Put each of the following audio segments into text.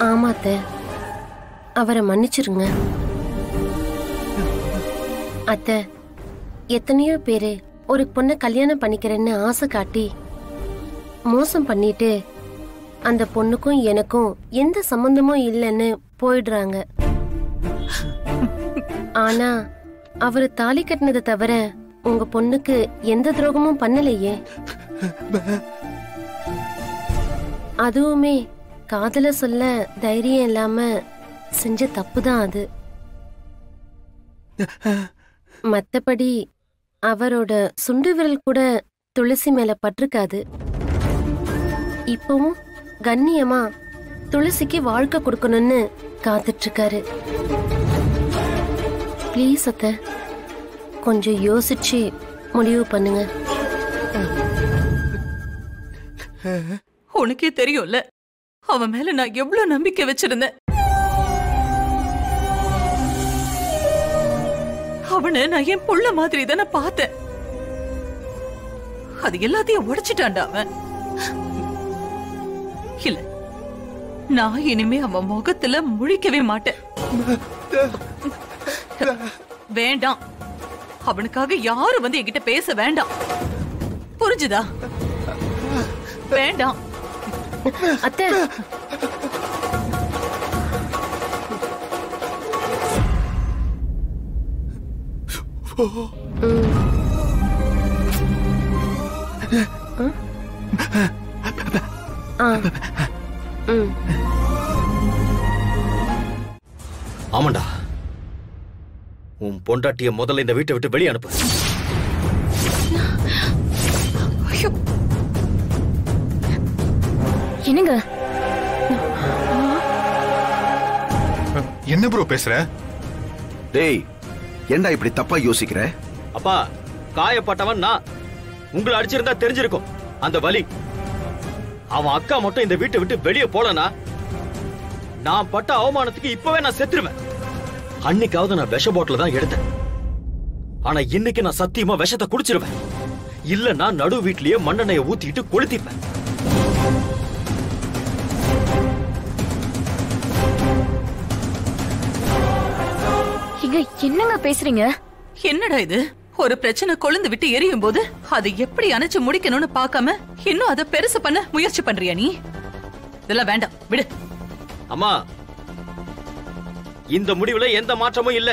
ஆமாத்த, அவரை மன்னிச்சிருங்க. அத்தை, எத்தனையோ பேரு ஒரு பொண்ணை கல்யாணம் பண்ணிக்கிறேன்னு ஆசை காட்டி மோசம் பண்ணிட்டு அந்த பொண்ணுக்கும் எனக்கும் எந்த சம்பந்தமும் இல்லைன்னு போயிடுறாங்க. ஆனா அவரு தாலி கட்டினதை தவிர உங்க பொண்ணுக்கு எந்த துரோகமும் பண்ணலையே. அதுவுமே காதல சொல்ல தைரியம் இல்லாம செஞ்ச தப்புதான் அது. மத்தபடி அவரோட சுண்டு விரல் கூட துளசி மேல பட்டிருக்காது. இப்பவும் கண்ணியமா துளசிக்கு வாழ்க்கை கொடுக்கணும்னு காத்துட்டு இருக்காரு. ப்ளீஸ் அத்தை, கொஞ்சம் யோசிச்சு முடிவு பண்ணுங்க. உனக்கே தெரியும்ல அவன் மேல நான் எவ்வளவு நம்பிக்கை வச்சிருந்தேன். அவனை நான் என் புள்ள மாதிரி தானே பார்த்தேன். அது எல்லாத்தையும் உடைச்சிட்டான்டா அவன். இல்ல, நான் இனிமே அவன் முகத்துல முழிக்கவே மாட்டேன். வேண்டாம், அவனுக்காக யாரும் வந்து என்கிட்ட பேச வேண்டாம். புரிஞ்சுதா? வேண்டாம் அத்தை. ஆமாண்டா, உன் பொண்டாட்டிய முதல்ல இந்த வீட்டை விட்டு வெளியே அனுப்பு. என்னங்க என்ன ப்ரோ பேசுற? டேய், ஏண்டா இப்படி தப்பா யோசிக்கிற? அப்பா, காயப்பட்டவன் நான். உங்களை அடிச்சிருந்தா தெரிஞ்சிருக்கும் அந்த வலி. அவன் அக்கா மட்டும் இந்த வீட்டை விட்டு வெளியே போலனா நான் பட்ட அவமானத்துக்கு இப்பவே நான் செத்துருவேன். அன்னைக்காவது நான் விஷ பாட்டில தான் எடுத்தேன். ஆனா இன்னைக்கு நான் சத்தியமா விஷத்தை குடிச்சிருவேன். இல்ல நான் நடு வீட்லயே மண்ணெண்ணைய ஊத்திட்டு கொளுத்திப்பேன். என்னங்க பேசுறீங்க? என்னடா இது? ஒரு பிரச்சனை கொழுந்து விட்டு எரியும் போது அதை எப்படி அணைச்சு முடிக்கணும்னு பார்க்காம இன்னும் அதை பெருசு பண்ண முயற்சி பண்றியா நீ? இதெல்லாம் வேண்டாம், விடு. அம்மா, இந்த முடிவுல எந்த மாற்றமும் இல்ல.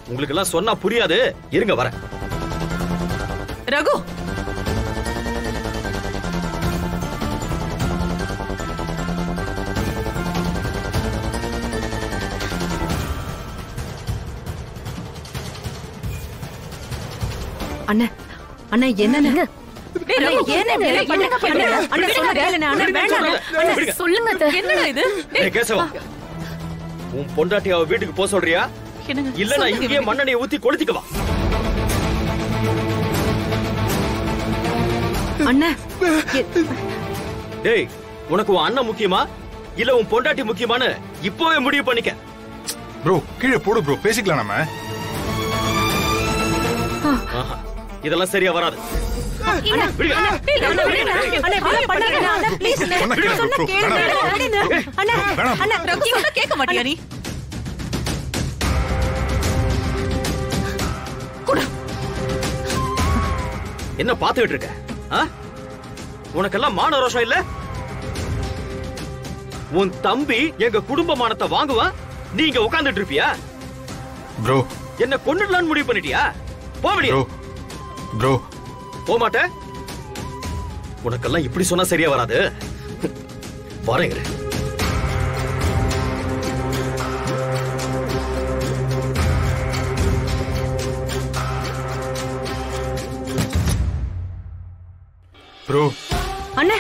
உங்களுக்கு எல்லாம் சொன்னா புரியாது. இருங்க வரேன். ரகு, அண்ணா அண்ணா என்னங்க சொல்லுங்க. என்னடா இது? கேசவா, உன் பொண்டாட்டி அவ வீட்டுக்கு போக சொல்றியா? இல்ல நான் இங்கேயே மண்ணெண்ணைய ஊத்தி கொளுத்திக்கவா? அண்ணா, டேய், உனக்கு உன் அண்ணன் முக்கியமா இல்ல உன் பொண்டாட்டி முக்கியமான்னு இப்பவே முடிவு பண்ணிக்க. ப்ரோ கீழே போடு ப்ரோ, பேசிக்கலாம் நம்ம. இதெல்லாம் சரியா வராது. கேட்க மாட்டியா நீ? என்ன பாத்துக்கிட்டு இருக்க? உனக்கெல்லாம் மான ரோஷம் இல்ல? உன் தம்பி எங்க குடும்பமானத்தை வாங்குவான், நீங்க உட்கார்ந்துட்டு இருப்பியா? ப்ரோ, என்ன கொன்னுடலான்னு முடிவு பண்ணிட்டியா? போவடியா? ப்ரோ போமாட்ட. உனக்கெல்லாம் இப்படி சொன்னா சரியா வராது. வரேங்க. ப்ரோ அண்ணா,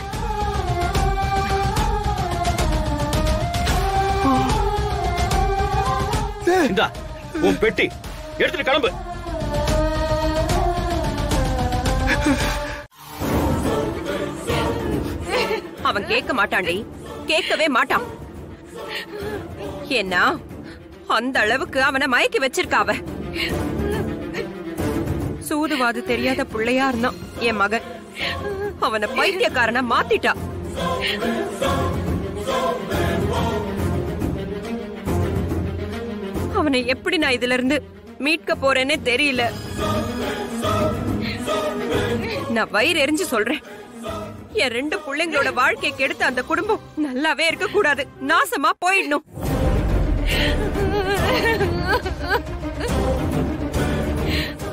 இந்தா உன் பெட்டி எடுத்துட்டு கிளம்பு. அவன் கேட்க மாட்டான்டி, கேட்கவே மாட்டான். ஏன்னா அந்த அளவுக்கு அவனை மயக்கி வச்சிருக்காவ. சூதுவாது தெரியாத பிள்ளையா இருந்தான் என் மகன். அவனை பைத்தியக்காரனா மாத்திட்டா. அவனை எப்படி நான் இதுல இருந்து மீட்க போறேன்னே தெரியல. நான் வயிறு எரிஞ்சு சொல்றேன், என் 2 பிள்ளைங்களோட வாழ்க்கையை கெடுத்த அந்த குடும்பம் நல்லாவே இருக்க கூடாது, நாசமா போயிடணும்.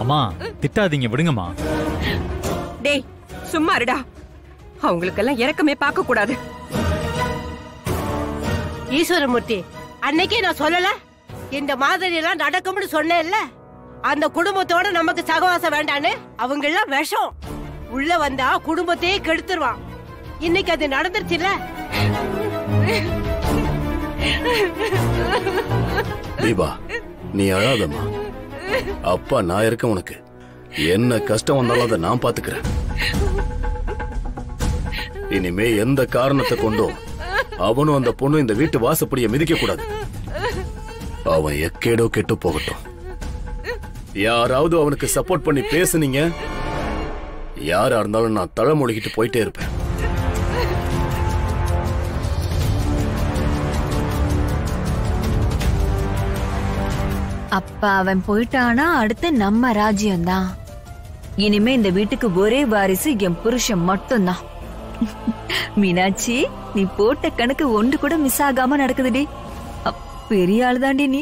அம்மா திட்டாதீங்க, விடுங்கம்மா. டேய் சும்மா இருடா, அவங்களுக்கெல்லாம் இறக்கமே பார்க்க கூடாது. ஈஸ்வரமூர்த்தி, அன்னைக்கே நான் சொல்லல இந்த மாதிரி எல்லாம் நடக்கும்னு சொன்னேன்ல. அந்த குடும்பத்தோட நமக்கு சகவாசம் வேண்டான்னு. அவங்க எல்லாம் விஷம், உள்ள வந்தா குடும்பத்தையே கெடுத்துருவான். இன்னைக்கு அது நடந்துருச்சுல. தீபா, நீ அழாதம்மா. அப்பா நான் இருக்க, உனக்கு என்ன கஷ்டம் வந்தாலும் அதை நான் பாத்துக்கிறேன். இனிமே எந்த காரணத்தை கொண்டும் அவனும் அந்த பொண்ணும் இந்த வீட்டு வாசப்படியை மிதிக்க கூடாது. அவன் எக்கேடோ கெட்டு போகட்டும். யாராவது அவனுக்கு சப்போர்ட் பண்ணி பேசுனீங்க, யாரா இருந்தாலும் நான் தழமொழிகிட்டு போயிட்டே இருப்பேன். அப்பா அவன் போயிட்டானா அடுத்து நம்ம ராஜ்யம்தான். இனிமே இந்த வீட்டுக்கு ஒரே வாரிசு என் புருஷன் மட்டும்தான். மீனாட்சி, நீ போட்ட கணக்கு ஒன்று கூட மிஸ் ஆகாம நடக்குதுடி. பெரிய ஆளுதாண்டி நீ.